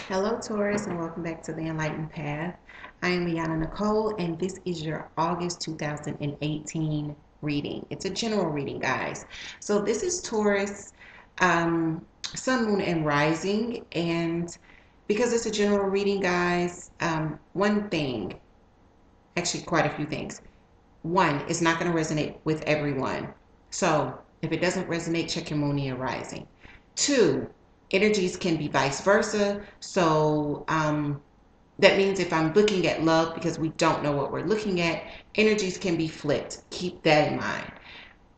Hello, Taurus, and welcome back to the Enlightened Path. I am Liana Nicole, and this is your August 2018 reading. It's a general reading, guys. So this is Taurus, Sun, Moon, and Rising. And because it's a general reading, guys, one thing, actually quite a few things. One, it's not going to resonate with everyone. So if it doesn't resonate, check your Moon and Rising. Two, energies can be vice versa. So that means if I'm looking at love, because we don't know what we're looking at, energies can be flipped. Keep that in mind.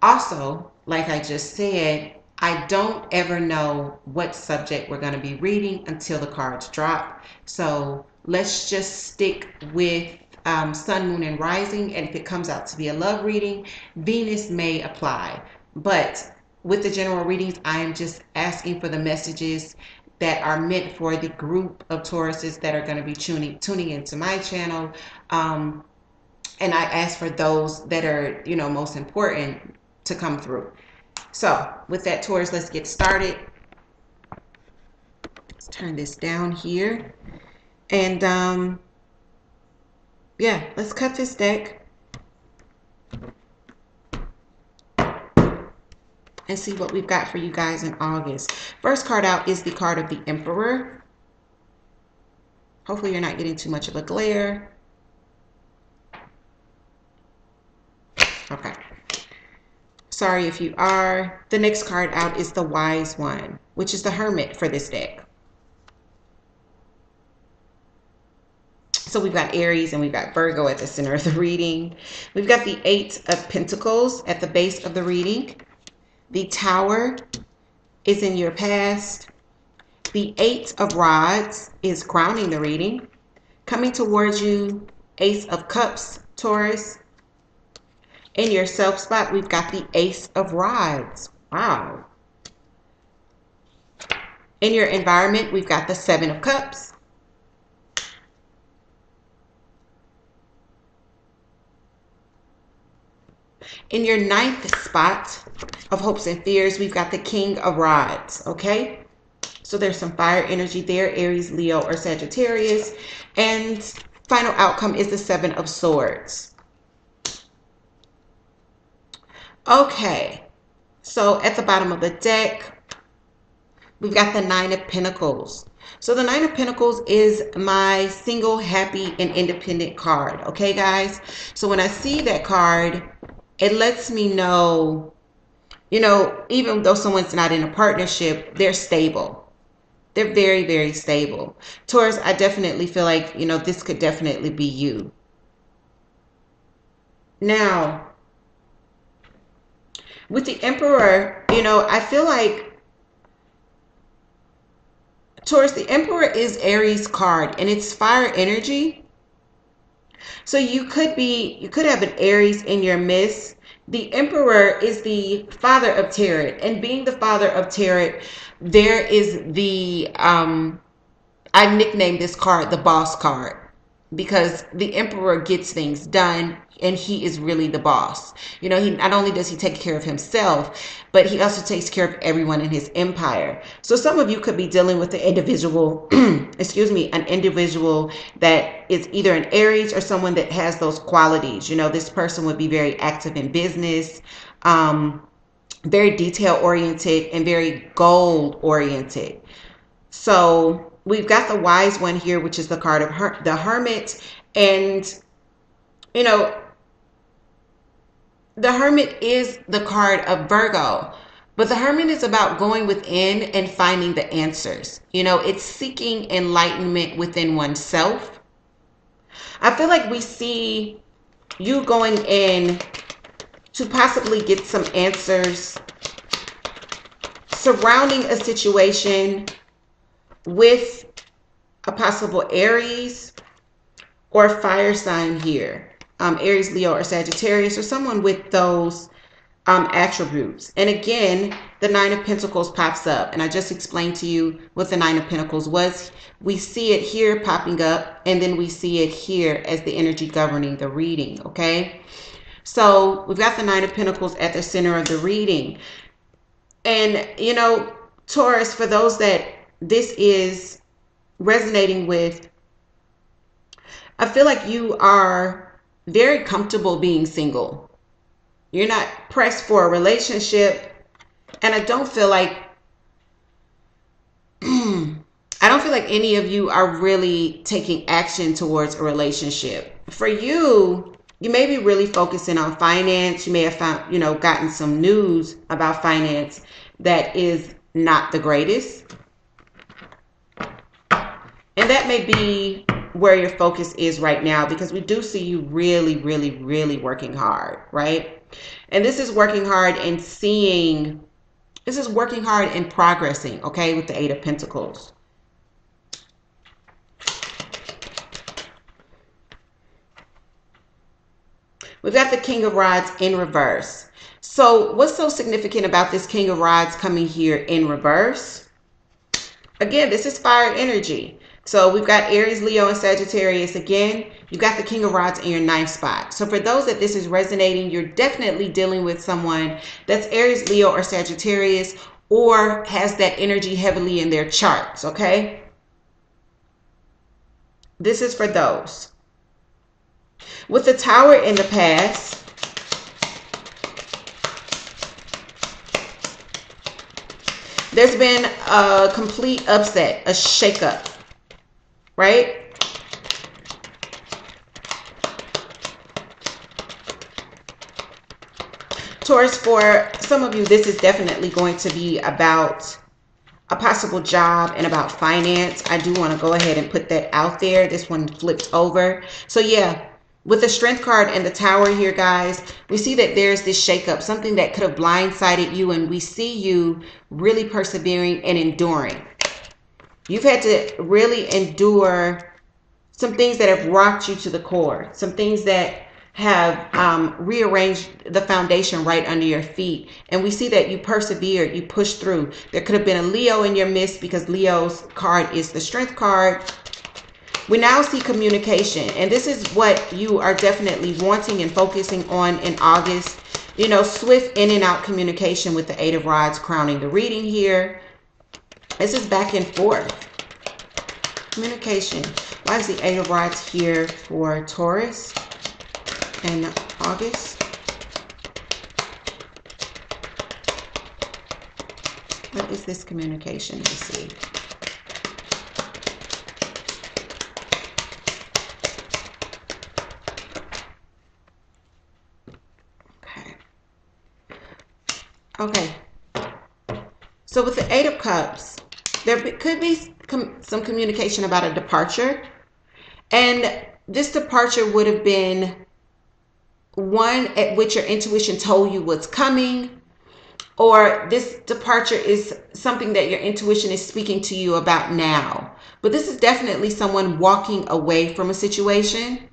Also, like I just said, I don't ever know what subject we're going to be reading until the cards drop. So let's just stick with Sun, Moon, and Rising. And if it comes out to be a love reading, Venus may apply. But with the general readings, I am just asking for the messages that are meant for the group of Tauruses that are going to be tuning into my channel. And I ask for those that are, most important to come through. So with that, Taurus, let's get started. Let's turn this down here. And yeah, let's cut this deck and see what we've got for you guys in August. First card out is the card of the Emperor. Hopefully you're not getting too much of a glare. Okay. Sorry if you are. The next card out is the Wise One, which is the Hermit for this deck. So we've got Aries and we've got Virgo at the center of the reading. We've got the Eight of Pentacles at the base of the reading. The Tower is in your past. The Eight of Rods is crowning the reading. Coming towards you, Ace of Cups, Taurus. In your self spot, we've got the Ace of Rods. Wow. In your environment, we've got the Seven of Cups. In your ninth spot of hopes and fears, we've got the King of Rods, okay? So there's some fire energy there, Aries, Leo, or Sagittarius. And final outcome is the Seven of Swords. Okay, so at the bottom of the deck, we've got the Nine of Pentacles. So the Nine of Pentacles is my single, happy, and independent card, okay, guys? So when I see that card, it lets me know, even though someone's not in a partnership, they're stable. They're very, very stable. Taurus, I definitely feel like, this could definitely be you. Now, with the Emperor, I feel like Taurus, the Emperor is Aries card and it's fire energy. So you could have an Aries in your midst. The Emperor is the father of tarot, and being the father of tarot, there is the I nicknamed this card the boss card, because the Emperor gets things done and he is really the boss. He not only does he take care of himself, but he also takes care of everyone in his empire. So some of you could be dealing with an individual, excuse me, an individual that is either an Aries or someone that has those qualities. This person would be very active in business, very detail oriented and very goal oriented. So we've got the Wise One here, which is the card of the Hermit. And, the Hermit is the card of Virgo. But the Hermit is about going within and finding the answers. It's seeking enlightenment within oneself. I feel like we see you going in to possibly get some answers surrounding a situation with a possible Aries or fire sign here. Aries, Leo, or Sagittarius, or someone with those attributes. And again, the Nine of Pentacles pops up. And I just explained to you what the Nine of Pentacles was. We see it here popping up, and then we see it here as the energy governing the reading, okay? So we've got the Nine of Pentacles at the center of the reading. And, Taurus, for those that this is resonating with, I feel like you are very comfortable being single. You're not pressed for a relationship. And I don't feel like I don't feel like any of you are really taking action towards a relationship. For you, you may be really focusing on finance. You may have found, gotten some news about finance that is not the greatest. And that may be where your focus is right now, because we do see you really, really, really working hard, right? And this is working hard and seeing, this is working hard and progressing, okay, with the Eight of Pentacles. We've got the King of Rods in reverse. So what's so significant about this King of Rods coming here in reverse? Again, this is fire energy. So we've got Aries, Leo, and Sagittarius again. You've got the King of Rods in your ninth spot. So for those that this is resonating, you're definitely dealing with someone that's Aries, Leo, or Sagittarius, or has that energy heavily in their charts, okay? This is for those. With the Tower in the past, there's been a complete upset, a shakeup, right? Taurus, for some of you, this is definitely going to be about a possible job and about finance. I do want to go ahead and put that out there. This one flipped over. So yeah, with the Strength card and the Tower here, guys, we see that there's this shakeup, something that could have blindsided you, and we see you really persevering and enduring. You've had to really endure some things that have rocked you to the core, some things that have rearranged the foundation right under your feet. And we see that you persevered, you pushed through. There could have been a Leo in your midst, because Leo's card is the Strength card. We now see communication, and this is what you are definitely wanting and focusing on in August. Swift in and out communication with the Eight of Rods crowning the reading here. This is back and forth. Communication. Why is the Eight of Rods here for Taurus and August? What is this communication? Let's see. Okay, so with the Eight of Cups, there could be some communication about a departure. And this departure would have been one at which your intuition told you what's coming, or this departure is something that your intuition is speaking to you about now. But this is definitely someone walking away from a situation.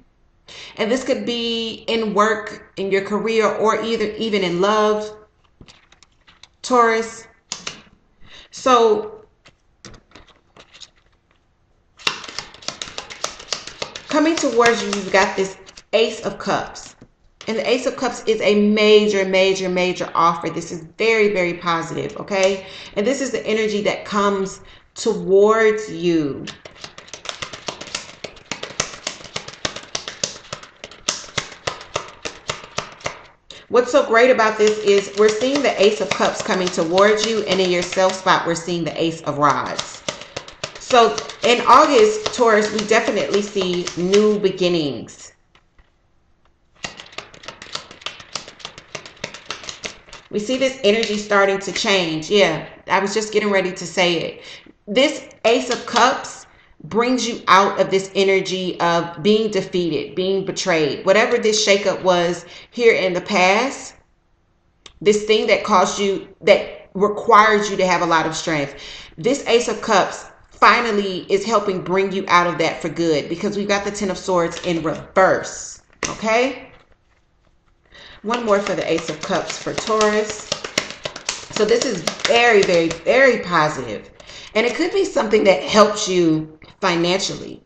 And this could be in work, in your career, or even in love, Taurus. So coming towards you, you've got this Ace of Cups. And the Ace of Cups is a major, major, major offer. This is very, very positive, okay? And this is the energy that comes towards you. What's so great about this is we're seeing the Ace of Cups coming towards you, and in your self spot, we're seeing the Ace of Rods. So in August, Taurus, we definitely see new beginnings. We see this energy starting to change. Yeah, I was just getting ready to say it. This Ace of Cups brings you out of this energy of being defeated, being betrayed. Whatever this shakeup was here in the past, this thing that caused you, that requires you to have a lot of strength. This Ace of Cups finally is helping bring you out of that for good, because we've got the Ten of Swords in reverse. Okay? One more for the Ace of Cups for Taurus. So this is very, very, very positive. And it could be something that helps you financially.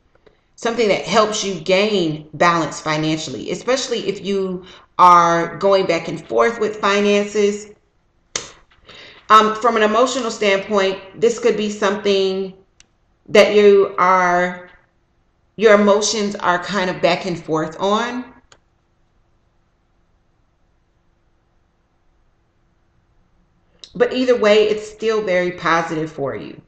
Something that helps you gain balance financially. Especially if you are going back and forth with finances. From an emotional standpoint, this could be something that your emotions are kind of back and forth on. But either way, it's still very positive for you.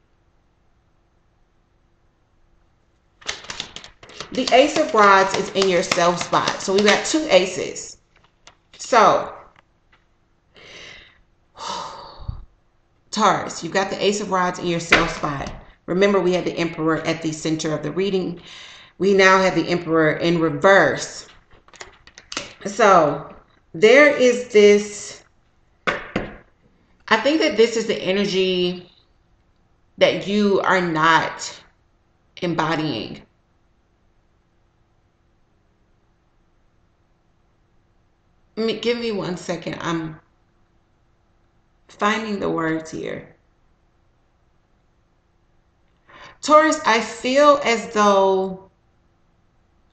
The Ace of Rods is in your self spot. So we got two aces. So, Taurus, you've got the Ace of Rods in your self spot. Remember, we had the Emperor at the center of the reading. We now have the Emperor in reverse. So, there is this, I think that this is the energy that you are not embodying. Give me 1 second. I'm finding the words here. Taurus, I feel as though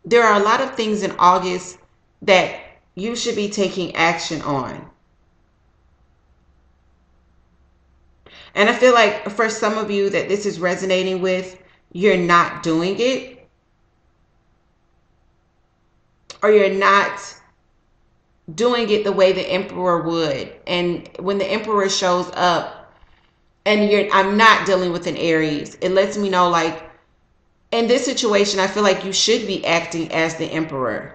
there are a lot of things in August that you should be taking action on. And I feel like for some of you that this is resonating with, you're not doing it. Or you're not doing it the way the Emperor would. And when the Emperor shows up and I'm not dealing with an Aries, it lets me know, like, in this situation, I feel like you should be acting as the Emperor.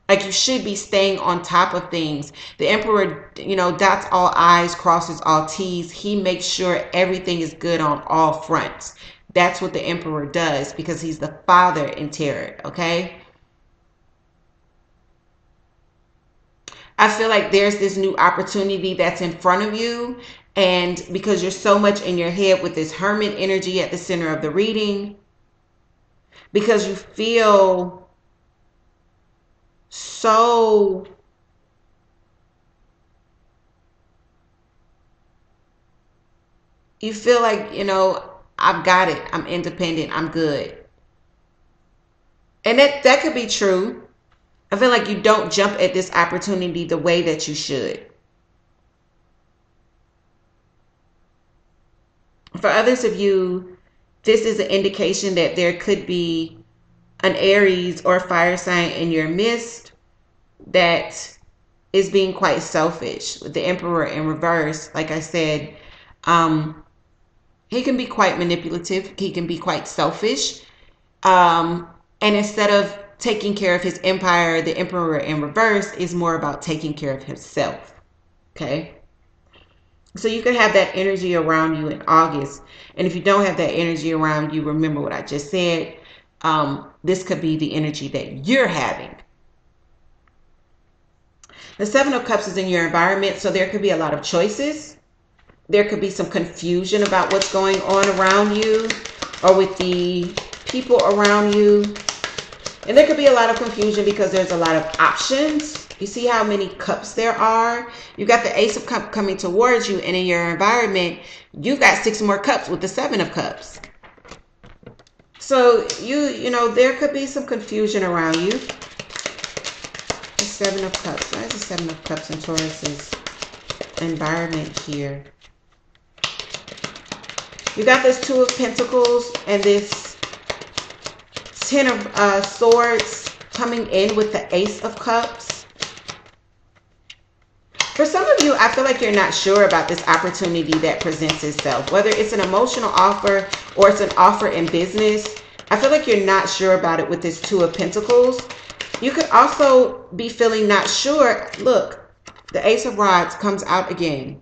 Like, you should be staying on top of things. The Emperor, dots all I's, crosses all T's. He makes sure everything is good on all fronts. That's what the Emperor does because he's the father in tarot, okay? I feel like there's this new opportunity that's in front of you. And because you're so much in your head with this Hermit energy at the center of the reading, because you feel so like, I've got it. I'm independent. I'm good. And that could be true. I feel like you don't jump at this opportunity the way that you should. For others of you, this is an indication that there could be an Aries or fire sign in your midst that is being quite selfish. With the Emperor in reverse, like I said, he can be quite manipulative. He can be quite selfish. And instead of taking care of his empire, the Emperor in reverse is more about taking care of himself. Okay? So you could have that energy around you in August. And if you don't have that energy around you, remember what I just said. This could be the energy that you're having. The Seven of Cups is in your environment, so there could be a lot of choices. There could be some confusion about what's going on around you or with the people around you. And there could be a lot of confusion because there's a lot of options. You see how many cups there are? You got the Ace of Cups coming towards you, and in your environment, you got 6 more cups with the Seven of Cups. So there could be some confusion around you. The Seven of Cups. Why is the Seven of Cups in Taurus's environment here? You got this Two of Pentacles and this Ten of Swords coming in with the Ace of Cups. For some of you, I feel like you're not sure about this opportunity that presents itself. Whether it's an emotional offer or it's an offer in business, I feel like you're not sure about it with this Two of Pentacles. You could also be feeling not sure. Look, the Ace of Rods comes out again.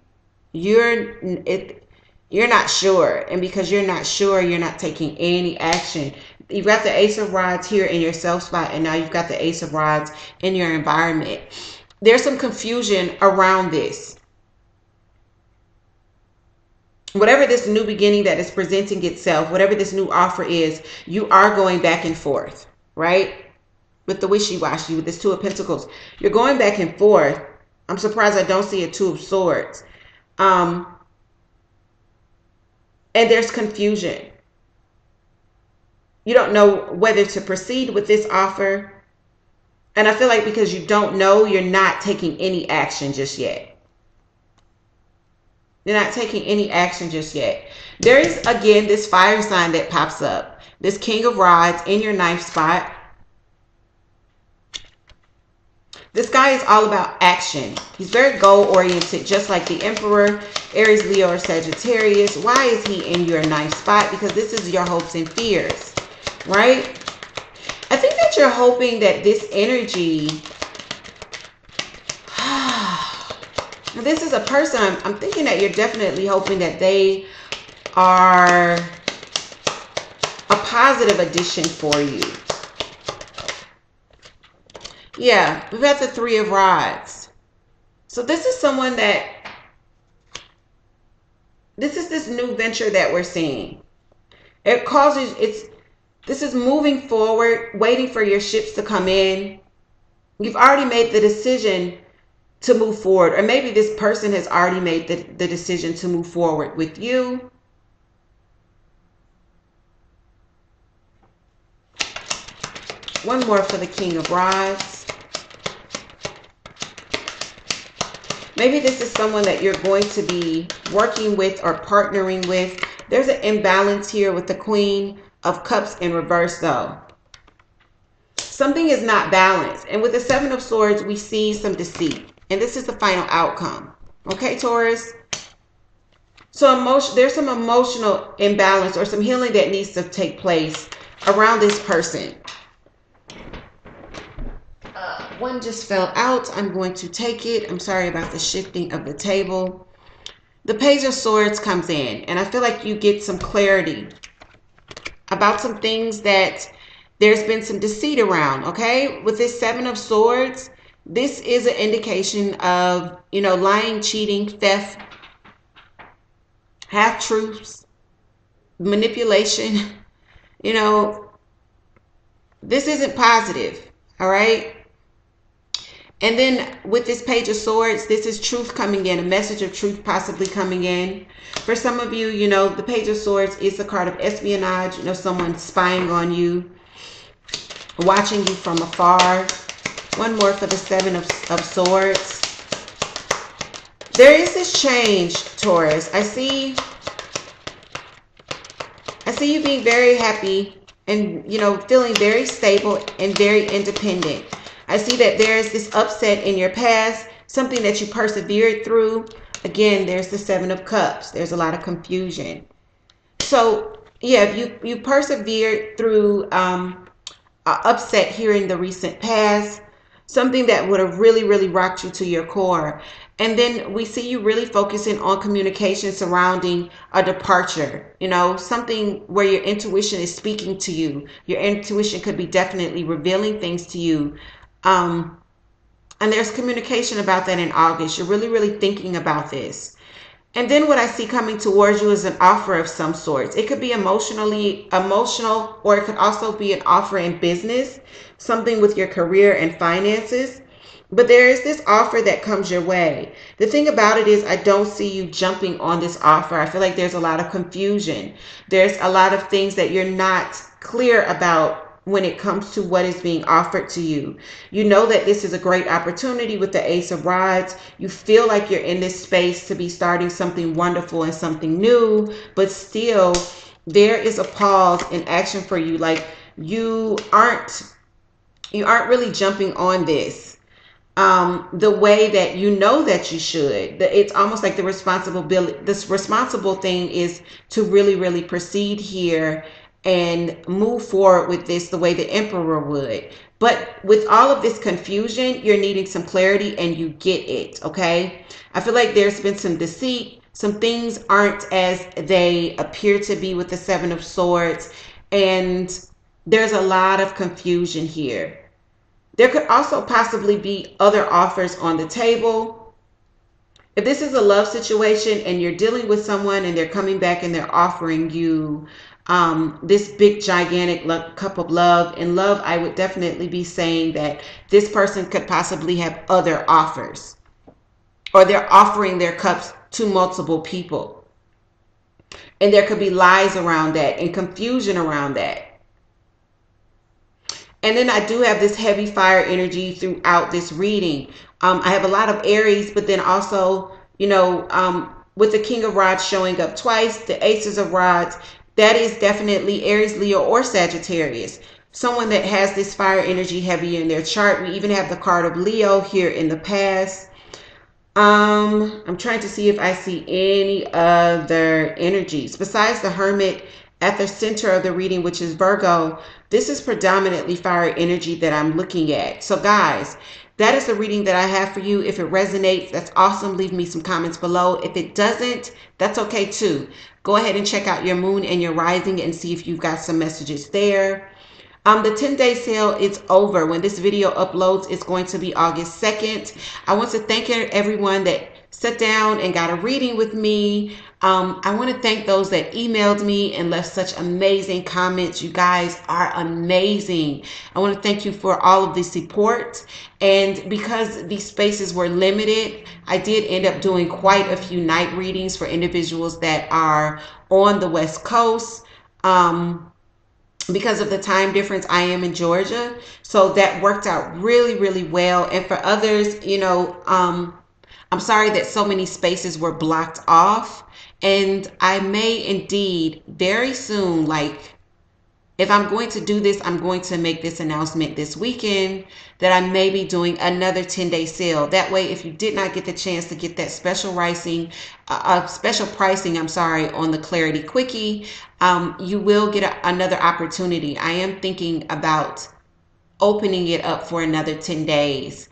You're not sure. And because you're not sure, you're not taking any action. You've got the Ace of Rods here in your self spot, and now you've got the Ace of Rods in your environment. There's some confusion around this. Whatever this new beginning that is presenting itself, whatever this new offer is, you are going back and forth, right? With the wishy-washy, with this Two of Pentacles. You're going back and forth. I'm surprised I don't see a Two of Swords. And there's confusion. You don't know whether to proceed with this offer. And I feel like because you don't know, you're not taking any action just yet. They're not taking any action just yet. There is, again, this fire sign that pops up. This King of Rods in your ninth spot. This guy is all about action. He's very goal-oriented, just like the Emperor, Aries, Leo, or Sagittarius. Why is he in your ninth spot? Because this is your hopes and fears, right? I think that you're hoping that this energy... This is a person, I'm thinking that you're definitely hoping that they are a positive addition for you. Yeah, we've got the Three of Rods. So this is someone that, this is this new venture that we're seeing. It causes, this is moving forward, waiting for your ships to come in. You've already made the decision to move forward, or maybe this person has already made the decision to move forward with you. One more for the King of Rods. Maybe this is someone that you're going to be working with or partnering with. There's an imbalance here with the Queen of Cups in reverse, though. Something is not balanced. And with the Seven of Swords, we see some deceit. And this is the final outcome. Okay, Taurus? So there's some emotional imbalance or some healing that needs to take place around this person. One just fell out. I'm going to take it. I'm sorry about the shifting of the table. The Page of Swords comes in, and I feel like you get some clarity about some things that there's been some deceit around, okay? With this Seven of Swords, this is an indication of, you know, lying, cheating, theft, half-truths, manipulation. You know, this isn't positive, all right? And then with this Page of Swords, this is truth coming in, a message of truth possibly coming in. For some of you, you know, the Page of Swords is a card of espionage, you know, someone spying on you, watching you from afar. One more for the Seven of Swords. There is this change, Taurus. I see you being very happy and, you know, feeling very stable and very independent. I see that there's this upset in your past, something that you persevered through. Again, there's the Seven of Cups. There's a lot of confusion. So, yeah, you persevered through upset here in the recent past, something that would have really, really rocked you to your core. And then we see you really focusing on communication surrounding a departure, you know, something where your intuition is speaking to you. Your intuition could be definitely revealing things to you. And there's communication about that in August. You're really, really thinking about this. And then what I see coming towards you is an offer of some sorts. It could be emotional, or it could also be an offer in business, something with your career and finances. But there is this offer that comes your way. The thing about it is I don't see you jumping on this offer. I feel like there's a lot of confusion. There's a lot of things that you're not clear about when it comes to what is being offered to you. You know that this is a great opportunity with the Ace of Rods. You feel like you're in this space to be starting something wonderful and something new, but still there is a pause in action for you. Like you aren't really jumping on this the way that you know that you should. It's almost like this responsible thing is to really, really proceed here and move forward with this the way the Emperor would. But with all of this confusion, you're needing some clarity and you get it, okay? I feel like there's been some deceit. Some things aren't as they appear to be with the Seven of Swords. And there's a lot of confusion here. There could also possibly be other offers on the table. If this is a love situation and you're dealing with someone and they're coming back and they're offering you this big gigantic cup of love, in love, I would definitely be saying that this person could possibly have other offers, or they're offering their cups to multiple people. And there could be lies around that and confusion around that. And then I do have this heavy fire energy throughout this reading. I have a lot of Aries, but then also, you know, with the King of Rods showing up twice, the Aces of Rods, that is definitely Aries, Leo, or Sagittarius. Someone that has this fire energy heavy in their chart. We even have the card of Leo here in the past. I'm trying to see if I see any other energies besides the Hermit at the center of the reading, which is Virgo. This is predominantly fire energy that I'm looking at. So guys, that is the reading that I have for you. If it resonates, that's awesome. Leave me some comments below. If it doesn't, that's okay too. Go ahead and check out your moon and your rising and see if you've got some messages there. The 10-day sale is over. When this video uploads, it's going to be August 2nd. I want to thank everyone that sat down and got a reading with me. I want to thank those that emailed me and left such amazing comments. You guys are amazing. I want to thank you for all of the support. And because these spaces were limited, I did end up doing quite a few night readings for individuals that are on the West Coast. Because of the time difference, I am in Georgia. So that worked out really, really well. And for others, you know, I'm sorry that so many spaces were blocked off. And I may indeed very soon, like if I'm going to do this, I'm going to make this announcement this weekend that I may be doing another 10-day sale. That way, if you did not get the chance to get that special pricing, I'm sorry, on the Clarity Quickie, you will get another opportunity. I am thinking about opening it up for another 10 days.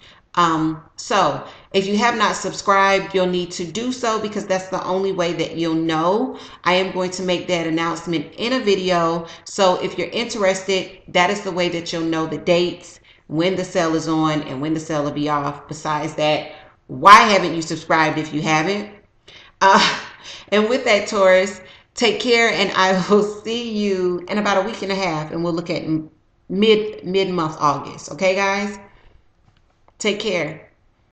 So if you have not subscribed, you'll need to do so because that's the only way that you'll know. I am going to make that announcement in a video. So if you're interested, that is the way that you'll know the dates, when the sale is on and when the sale will be off. Besides that, why haven't you subscribed if you haven't? And with that, Taurus, take care, and I will see you in about a week and a half, and we'll look at mid-month August. Okay, guys? Take care.